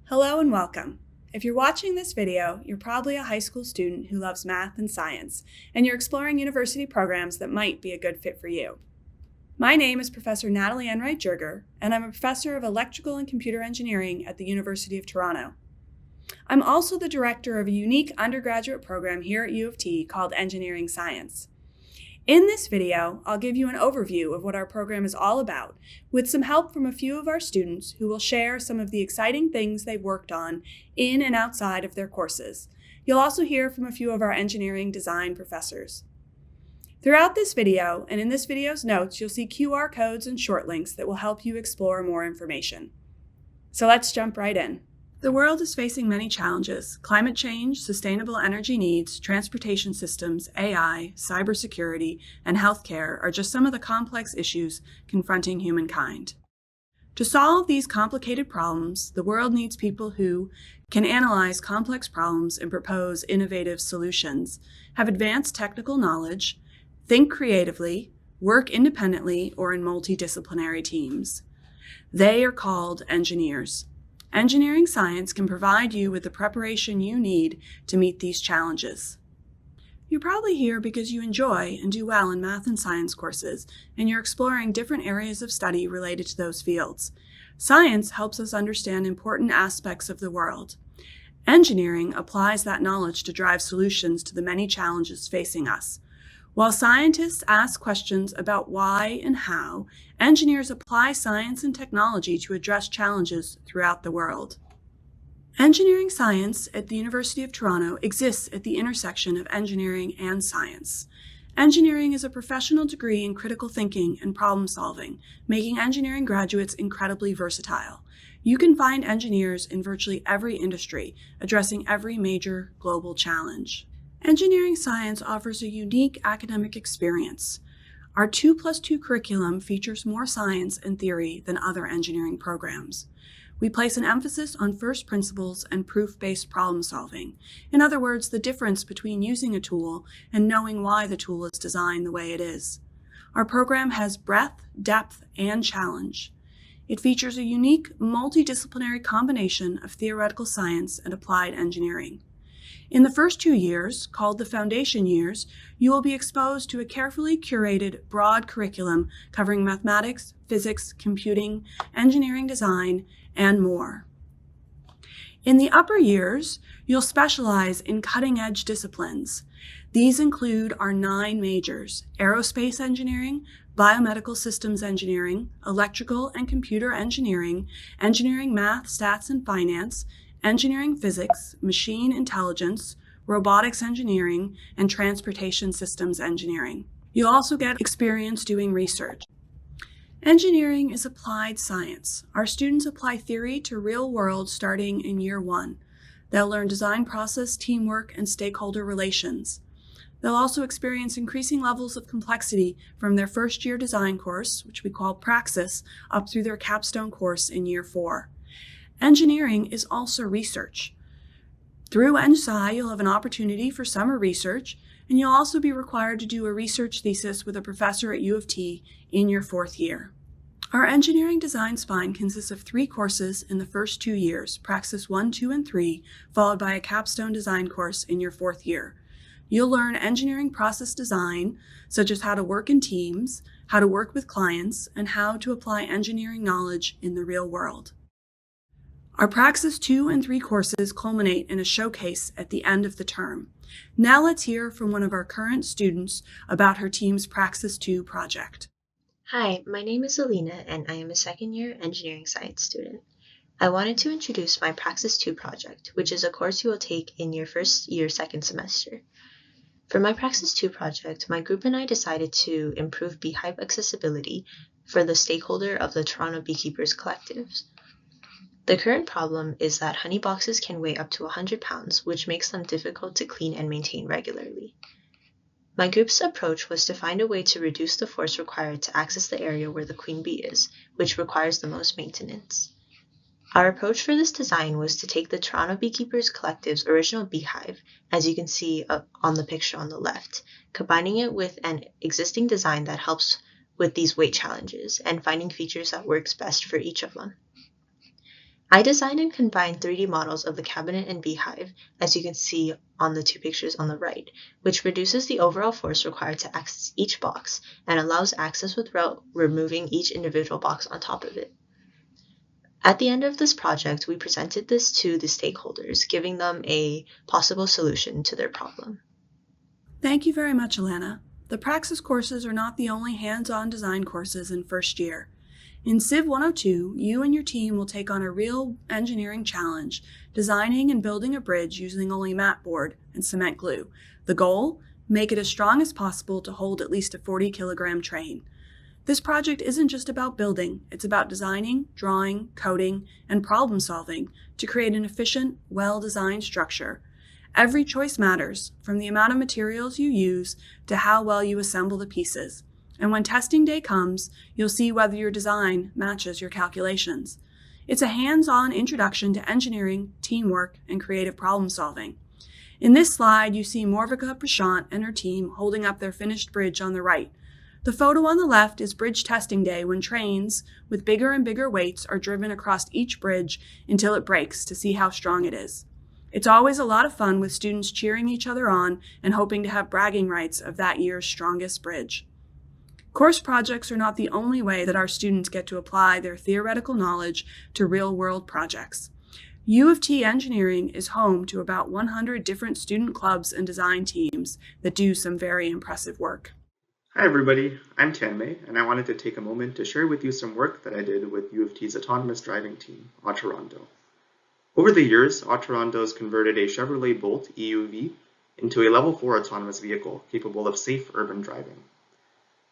Hello and welcome. If you're watching this video, you're probably a high school student who loves math and science, and you're exploring university programs that might be a good fit for you. My name is Professor Natalie Enright Jerger, and I'm a professor of electrical and computer engineering at the University of Toronto. I'm also the director of a unique undergraduate program here at U of T called Engineering Science. In this video, I'll give you an overview of what our program is all about, with some help from a few of our students who will share some of the exciting things they've worked on in and outside of their courses. You'll also hear from a few of our engineering design professors. Throughout this video, and in this video's notes, you'll see QR codes and short links that will help you explore more information. So let's jump right in. The world is facing many challenges: climate change, sustainable energy needs, transportation systems, AI, cybersecurity, and healthcare are just some of the complex issues confronting humankind. To solve these complicated problems, the world needs people who can analyze complex problems and propose innovative solutions, have advanced technical knowledge, think creatively, work independently or in multidisciplinary teams. They are called engineers. Engineering science can provide you with the preparation you need to meet these challenges. You're probably here because you enjoy and do well in math and science courses, and you're exploring different areas of study related to those fields. Science helps us understand important aspects of the world. Engineering applies that knowledge to drive solutions to the many challenges facing us. While scientists ask questions about why and how, engineers apply science and technology to address challenges throughout the world. Engineering science at the University of Toronto exists at the intersection of engineering and science. Engineering is a professional degree in critical thinking and problem solving, making engineering graduates incredibly versatile. You can find engineers in virtually every industry, addressing every major global challenge. Engineering science offers a unique academic experience. Our 2+2 curriculum features more science and theory than other engineering programs. We place an emphasis on first principles and proof-based problem solving. In other words, the difference between using a tool and knowing why the tool is designed the way it is. Our program has breadth, depth, and challenge. It features a unique multidisciplinary combination of theoretical science and applied engineering. In the first 2 years, called the foundation years, you will be exposed to a carefully curated, broad curriculum covering mathematics, physics, computing, engineering design, and more. In the upper years, you'll specialize in cutting-edge disciplines. These include our 9 majors: aerospace engineering, biomedical systems engineering, electrical and computer engineering, engineering math, stats, and finance, engineering physics, machine intelligence, robotics engineering, and transportation systems engineering. You'll also get experience doing research. Engineering is applied science. Our students apply theory to real world starting in year 1. They'll learn design process, teamwork, and stakeholder relations. They'll also experience increasing levels of complexity from their first year design course, which we call Praxis, up through their capstone course in year 4. Engineering is also research. Through EngSci, you'll have an opportunity for summer research, and you'll also be required to do a research thesis with a professor at U of T in your 4th year. Our engineering design spine consists of 3 courses in the first 2 years, Praxis 1, 2, and 3, followed by a capstone design course in your 4th year. You'll learn engineering process design, such as how to work in teams, how to work with clients, and how to apply engineering knowledge in the real world. Our Praxis 2 and 3 courses culminate in a showcase at the end of the term. Now let's hear from one of our current students about her team's Praxis 2 project. Hi, my name is Alena, and I am a second-year engineering science student. I wanted to introduce my Praxis 2 project, which is a course you will take in your first year second semester. For my Praxis 2 project, my group and I decided to improve beehive accessibility for the stakeholder of the Toronto Beekeepers Collectives. The current problem is that honey boxes can weigh up to 100 pounds, which makes them difficult to clean and maintain regularly. My group's approach was to find a way to reduce the force required to access the area where the queen bee is, which requires the most maintenance. Our approach for this design was to take the Toronto Beekeepers Collective's original beehive, as you can see on the picture on the left, combining it with an existing design that helps with these weight challenges and finding features that works best for each of them. I designed and combined 3D models of the cabinet and beehive, as you can see on the two pictures on the right, which reduces the overall force required to access each box and allows access without removing each individual box on top of it. At the end of this project, we presented this to the stakeholders, giving them a possible solution to their problem. Thank you very much, Alena. The Praxis courses are not the only hands-on design courses in first year. In Civ 102, you and your team will take on a real engineering challenge, designing and building a bridge using only mat board and cement glue. The goal? Make it as strong as possible to hold at least a 40-kilogram train. This project isn't just about building, it's about designing, drawing, coding, and problem solving to create an efficient, well-designed structure. Every choice matters, from the amount of materials you use to how well you assemble the pieces. And when testing day comes, you'll see whether your design matches your calculations. It's a hands-on introduction to engineering, teamwork, and creative problem solving. In this slide, you see Morvika Prashant and her team holding up their finished bridge on the right. The photo on the left is bridge testing day, when trains with bigger and bigger weights are driven across each bridge until it breaks to see how strong it is. It's always a lot of fun with students cheering each other on and hoping to have bragging rights of that year's strongest bridge. Course projects are not the only way that our students get to apply their theoretical knowledge to real-world projects. U of T Engineering is home to about 100 different student clubs and design teams that do some very impressive work. Hi everybody, I'm Tanmay, and I wanted to take a moment to share with you some work that I did with U of T's autonomous driving team, aUToronto. Over the years, aUToronto has converted a Chevrolet Bolt EUV into a Level 4 autonomous vehicle capable of safe urban driving.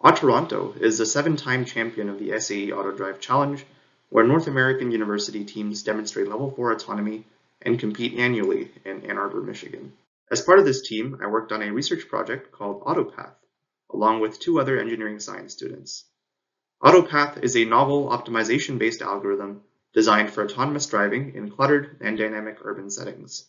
aUToronto is a 7-time champion of the SAE Auto Drive Challenge, where North American university teams demonstrate Level 4 autonomy and compete annually in Ann Arbor, Michigan. As part of this team, I worked on a research project called AutoPath, along with 2 other engineering science students. AutoPath is a novel optimization-based algorithm designed for autonomous driving in cluttered and dynamic urban settings.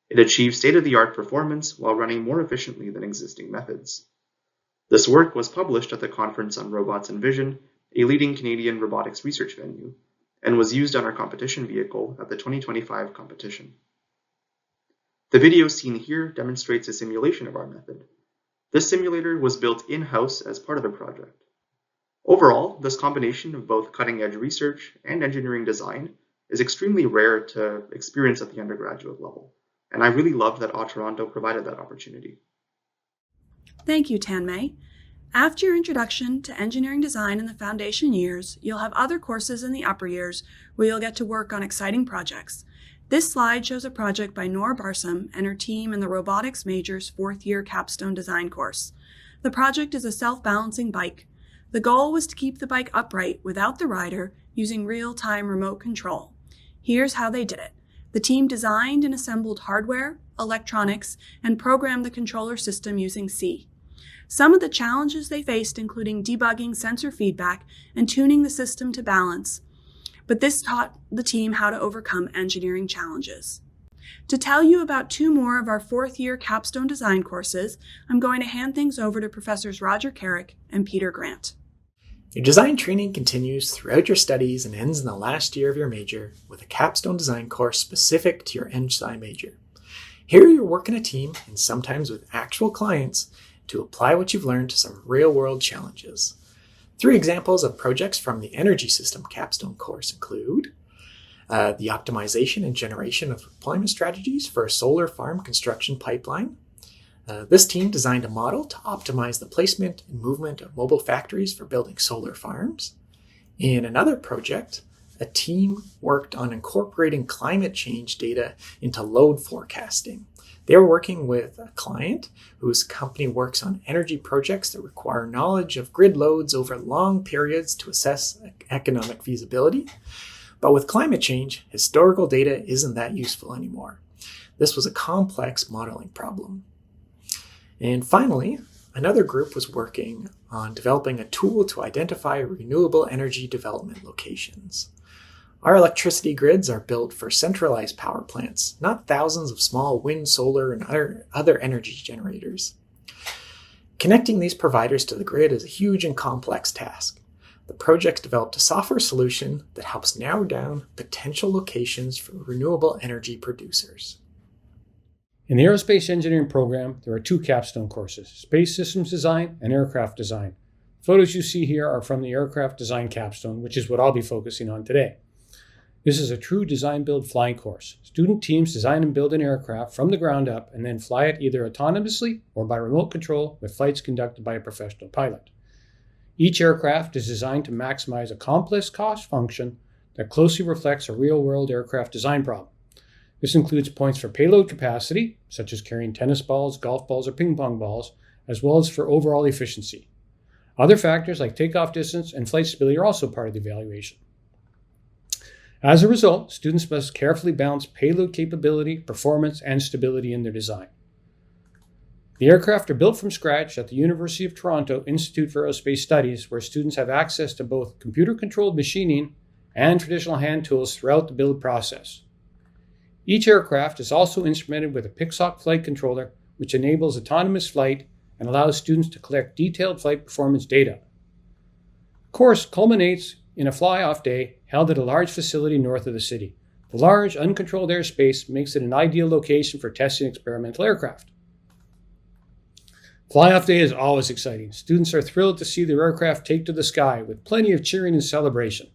It achieves state-of-the-art performance while running more efficiently than existing methods. This work was published at the Conference on Robots and Vision, a leading Canadian robotics research venue, and was used on our competition vehicle at the 2025 competition. The video seen here demonstrates a simulation of our method. This simulator was built in-house as part of the project. Overall, this combination of both cutting-edge research and engineering design is extremely rare to experience at the undergraduate level, and I really loved that aUToronto provided that opportunity. Thank you, Tanmay. After your introduction to engineering design in the foundation years, you'll have other courses in the upper years where you'll get to work on exciting projects. This slide shows a project by Nora Barsom and her team in the robotics major's 4th-year capstone design course. The project is a self-balancing bike. The goal was to keep the bike upright without the rider using real-time remote control. Here's how they did it. The team designed and assembled hardware, electronics, and programmed the controller system using C. Some of the challenges they faced including debugging sensor feedback and tuning the system to balance. But this taught the team how to overcome engineering challenges. To tell you about 2 more of our 4th-year capstone design courses, I'm going to hand things over to Professors Roger Carrick and Peter Grant. Your design training continues throughout your studies and ends in the last year of your major with a capstone design course specific to your EngSci major. Here you'll work in a team and sometimes with actual clients to apply what you've learned to some real-world challenges. 3 examples of projects from the Energy System capstone course include the optimization and generation of deployment strategies for a solar farm construction pipeline. This team designed a model to optimize the placement and movement of mobile factories for building solar farms. In another project, a team worked on incorporating climate change data into load forecasting. They were working with a client whose company works on energy projects that require knowledge of grid loads over long periods to assess economic feasibility. But with climate change, historical data isn't that useful anymore. This was a complex modeling problem. And finally, another group was working on developing a tool to identify renewable energy development locations. Our electricity grids are built for centralized power plants, not thousands of small wind, solar, and other energy generators. Connecting these providers to the grid is a huge and complex task. the project developed a software solution that helps narrow down potential locations for renewable energy producers. In the aerospace engineering program, there are 2 capstone courses, Space Systems Design and Aircraft Design. Photos you see here are from the Aircraft Design capstone, which is what I'll be focusing on today. This is a true design-build flying course. Student teams design and build an aircraft from the ground up and then fly it either autonomously or by remote control with flights conducted by a professional pilot. Each aircraft is designed to maximize a complex cost function that closely reflects a real-world aircraft design problem. This includes points for payload capacity, such as carrying tennis balls, golf balls, or ping pong balls, as well as for overall efficiency. Other factors like takeoff distance and flight stability are also part of the evaluation. As a result, students must carefully balance payload capability, performance, and stability in their design. The aircraft are built from scratch at the University of Toronto Institute for Aerospace Studies, where students have access to both computer-controlled machining and traditional hand tools throughout the build process. Each aircraft is also instrumented with a Pixoc flight controller, which enables autonomous flight and allows students to collect detailed flight performance data. The course culminates in a fly-off day held at a large facility north of the city. The large, uncontrolled airspace makes it an ideal location for testing experimental aircraft. Fly-off day is always exciting. Students are thrilled to see their aircraft take to the sky with plenty of cheering and celebration.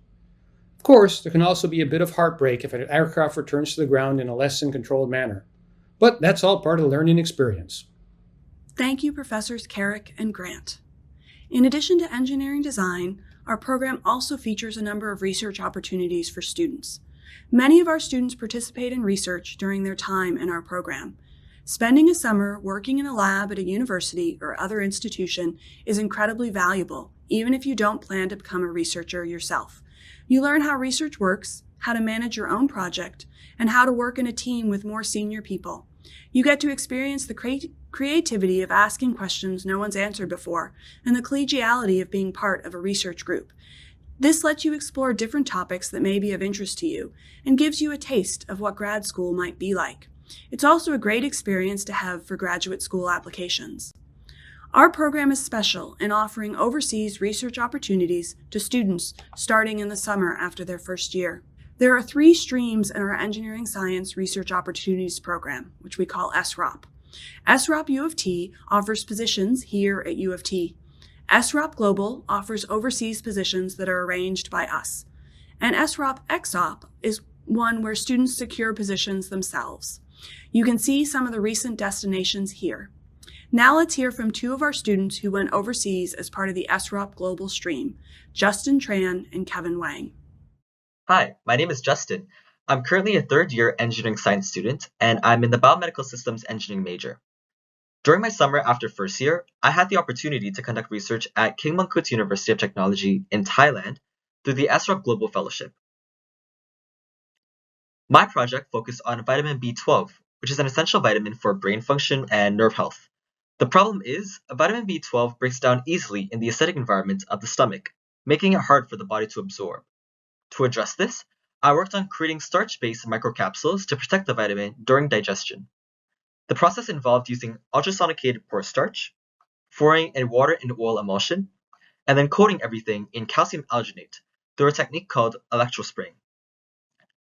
Of course, there can also be a bit of heartbreak if an aircraft returns to the ground in a less than controlled manner. But that's all part of the learning experience. Thank you, Professors Carrick and Grant. In addition to engineering design, our program also features a number of research opportunities for students. Many of our students participate in research during their time in our program. Spending a summer working in a lab at a university or other institution is incredibly valuable, even if you don't plan to become a researcher yourself. You learn how research works, how to manage your own project, and how to work in a team with more senior people. You get to experience the creativity of asking questions no one's answered before, and the collegiality of being part of a research group. This lets you explore different topics that may be of interest to you, and gives you a taste of what grad school might be like. It's also a great experience to have for graduate school applications. Our program is special in offering overseas research opportunities to students starting in the summer after their first year. There are 3 streams in our Engineering Science Research Opportunities Program, which we call SROP. SROP U of T offers positions here at U of T. SROP Global offers overseas positions that are arranged by us. And SROP XOP is one where students secure positions themselves. You can see some of the recent destinations here. Now let's hear from 2 of our students who went overseas as part of the SROP Global stream, Justin Tran and Kevin Wang. Hi, my name is Justin. I'm currently a 3rd-year engineering science student, and I'm in the biomedical systems engineering major. During my summer after first year, I had the opportunity to conduct research at King Mongkut University of Technology in Thailand through the SROP Global Fellowship. My project focused on vitamin B12, which is an essential vitamin for brain function and nerve health. The problem is, vitamin B12 breaks down easily in the acidic environment of the stomach, making it hard for the body to absorb. To address this, I worked on creating starch-based microcapsules to protect the vitamin during digestion. The process involved using ultrasonicated porous starch, pouring in water and oil emulsion, and then coating everything in calcium alginate through a technique called electrospraying.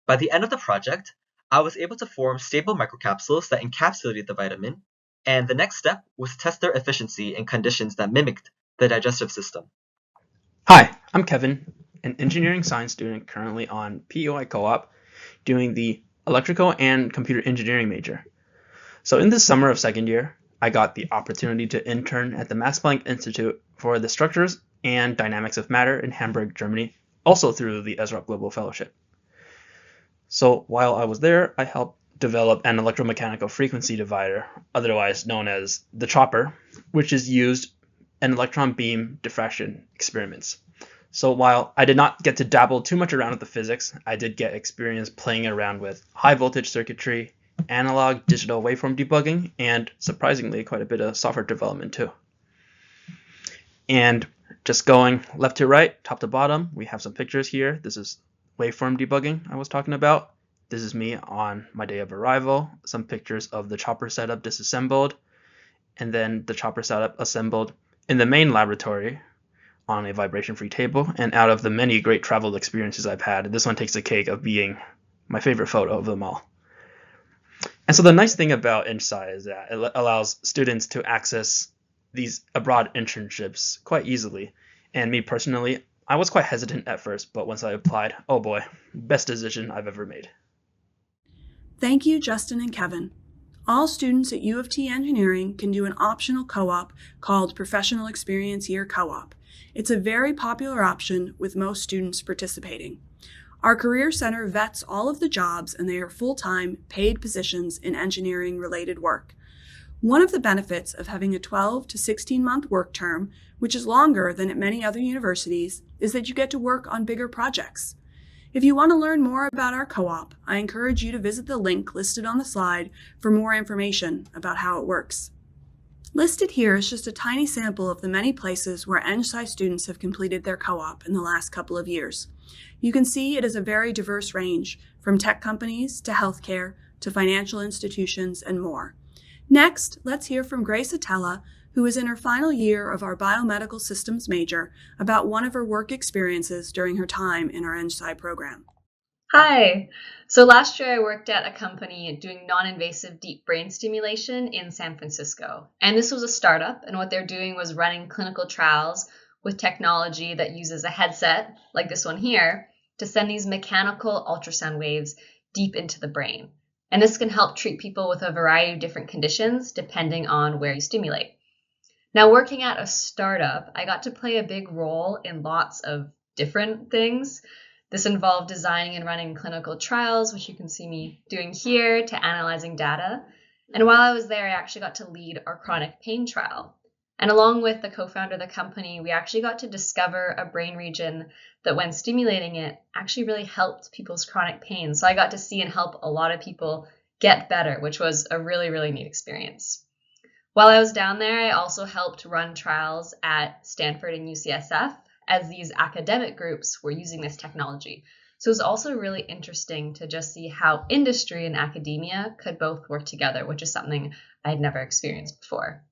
By the end of the project, I was able to form stable microcapsules that encapsulated the vitamin, and the next step was to test their efficiency in conditions that mimicked the digestive system. Hi, I'm Kevin, an engineering science student currently on PEI co-op doing the electrical and computer engineering major. So in this summer of 2nd year, I got the opportunity to intern at the Max Planck Institute for the Structures and Dynamics of Matter in Hamburg, Germany, also through the SROP Global Fellowship. So while I was there, I helped develop an electromechanical frequency divider, otherwise known as the chopper, which is used in electron beam diffraction experiments. So while I did not get to dabble too much around with the physics, I did get experience playing around with high voltage circuitry, analog digital waveform debugging, and surprisingly quite a bit of software development too. And just going left to right, top to bottom, we have some pictures here. This is waveform debugging I was talking about. This is me on my day of arrival, some pictures of the chopper setup disassembled, and then the chopper setup assembled in the main laboratory, on a vibration-free table, and out of the many great travel experiences I've had, this one takes the cake of being my favorite photo of them all. And so the nice thing about EngSci is that it allows students to access these abroad internships quite easily. And me personally, I was quite hesitant at first, but once I applied, oh boy, best decision I've ever made. Thank you, Justin and Kevin. All students at U of T Engineering can do an optional co-op called Professional Experience Year Co-op. It's a very popular option with most students participating. Our Career Center vets all of the jobs, and they are full-time, paid positions in engineering-related work. One of the benefits of having a 12 to 16-month work term, which is longer than at many other universities, is that you get to work on bigger projects. If you want to learn more about our co-op, I encourage you to visit the link listed on the slide for more information about how it works. Listed here is just a tiny sample of the many places where EngSci students have completed their co-op in the last couple of years. You can see it is a very diverse range, from tech companies to healthcare to financial institutions and more. Next, let's hear from Grace Atella, who is in her final year of our biomedical systems major, about one of her work experiences during her time in our EngSci program. Hi! So last year I worked at a company doing non-invasive deep brain stimulation in San Francisco. And this was a startup, and what they're doing was running clinical trials with technology that uses a headset, like this one here, to send these mechanical ultrasound waves deep into the brain. And this can help treat people with a variety of different conditions depending on where you stimulate. Now, working at a startup, I got to play a big role in lots of different things. This involved designing and running clinical trials, which you can see me doing here, to analyzing data. And while I was there, I actually got to lead our chronic pain trial. And along with the co-founder of the company, we actually got to discover a brain region that when stimulating it actually really helped people's chronic pain. So I got to see and help a lot of people get better, which was a really, really neat experience. While I was down there, I also helped run trials at Stanford and UCSF as these academic groups were using this technology. So it was also really interesting to just see how industry and academia could both work together, which is something I had never experienced before.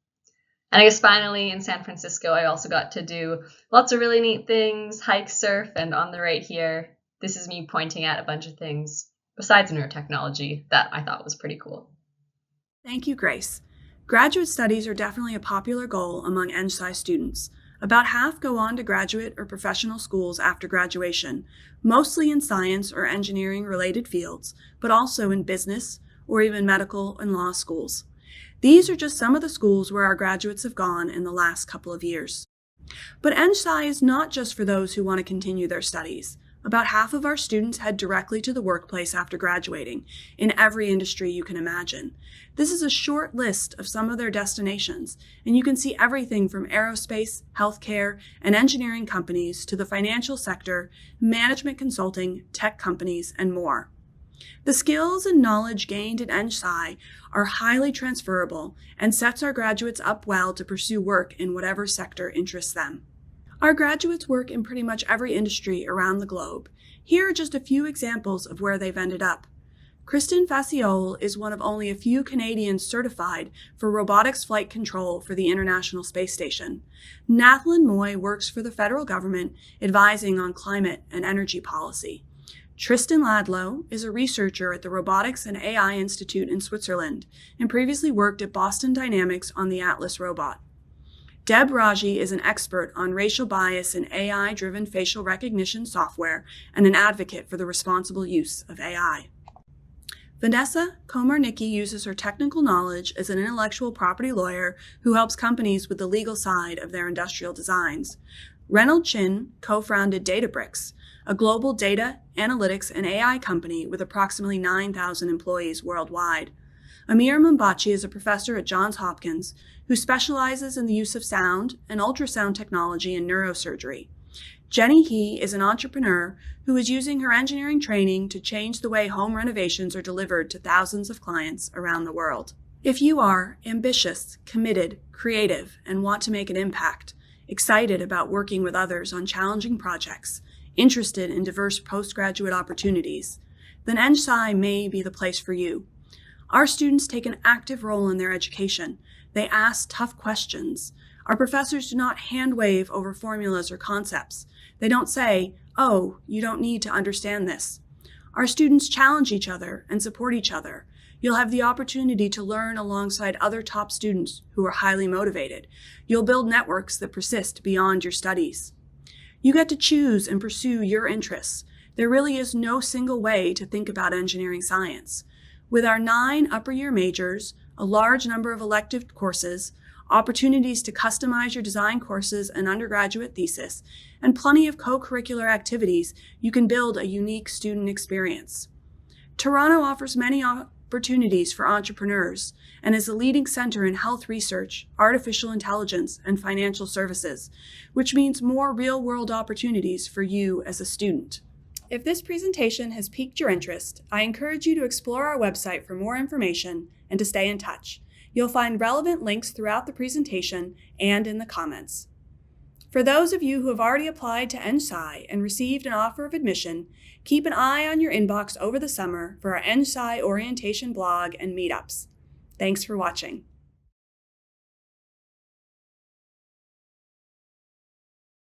And I guess finally in San Francisco, I also got to do lots of really neat things, hike, surf, and on the right here, this is me pointing at a bunch of things besides neurotechnology that I thought was pretty cool. Thank you, Grace. Graduate studies are definitely a popular goal among EngSci students. About half go on to graduate or professional schools after graduation, mostly in science or engineering-related fields, but also in business or even medical and law schools. These are just some of the schools where our graduates have gone in the last couple of years. But EngSci is not just for those who want to continue their studies. About half of our students head directly to the workplace after graduating, in every industry you can imagine. This is a short list of some of their destinations, and you can see everything from aerospace, healthcare, and engineering companies to the financial sector, management consulting, tech companies, and more. The skills and knowledge gained in EngSci are highly transferable and sets our graduates up well to pursue work in whatever sector interests them. Our graduates work in pretty much every industry around the globe. Here are just a few examples of where they've ended up. Kristen Faciole is one of only a few Canadians certified for robotics flight control for the International Space Station. Natalie Enright works for the federal government, advising on climate and energy policy. Tristan Ladlow is a researcher at the Robotics and AI Institute in Switzerland and previously worked at Boston Dynamics on the Atlas robot. Deb Raji is an expert on racial bias in AI-driven facial recognition software and an advocate for the responsible use of AI. Vanessa Komarnicki uses her technical knowledge as an intellectual property lawyer who helps companies with the legal side of their industrial designs. Reynold Chin co-founded Databricks, a global data, analytics, and AI company with approximately 9,000 employees worldwide. Amir Mumbachi is a professor at Johns Hopkins who specializes in the use of sound and ultrasound technology in neurosurgery. Jenny He is an entrepreneur who is using her engineering training to change the way home renovations are delivered to thousands of clients around the world. If you are ambitious, committed, creative, and want to make an impact, excited about working with others on challenging projects, interested in diverse postgraduate opportunities, then EngSci may be the place for you. Our students take an active role in their education. They ask tough questions. Our professors do not hand-wave over formulas or concepts. They don't say, "Oh, you don't need to understand this." Our students challenge each other and support each other. You'll have the opportunity to learn alongside other top students who are highly motivated. You'll build networks that persist beyond your studies. You get to choose and pursue your interests. There really is no single way to think about engineering science. With our 9 upper year majors, a large number of elective courses, opportunities to customize your design courses and undergraduate thesis, and plenty of co-curricular activities, you can build a unique student experience. Toronto offers many opportunities for entrepreneurs and is a leading center in health research, artificial intelligence, and financial services, which means more real-world opportunities for you as a student. If this presentation has piqued your interest, I encourage you to explore our website for more information and to stay in touch. You'll find relevant links throughout the presentation and in the comments. For those of you who have already applied to EngSci and received an offer of admission, keep an eye on your inbox over the summer for our EngSci orientation blog and meetups. Thanks for watching.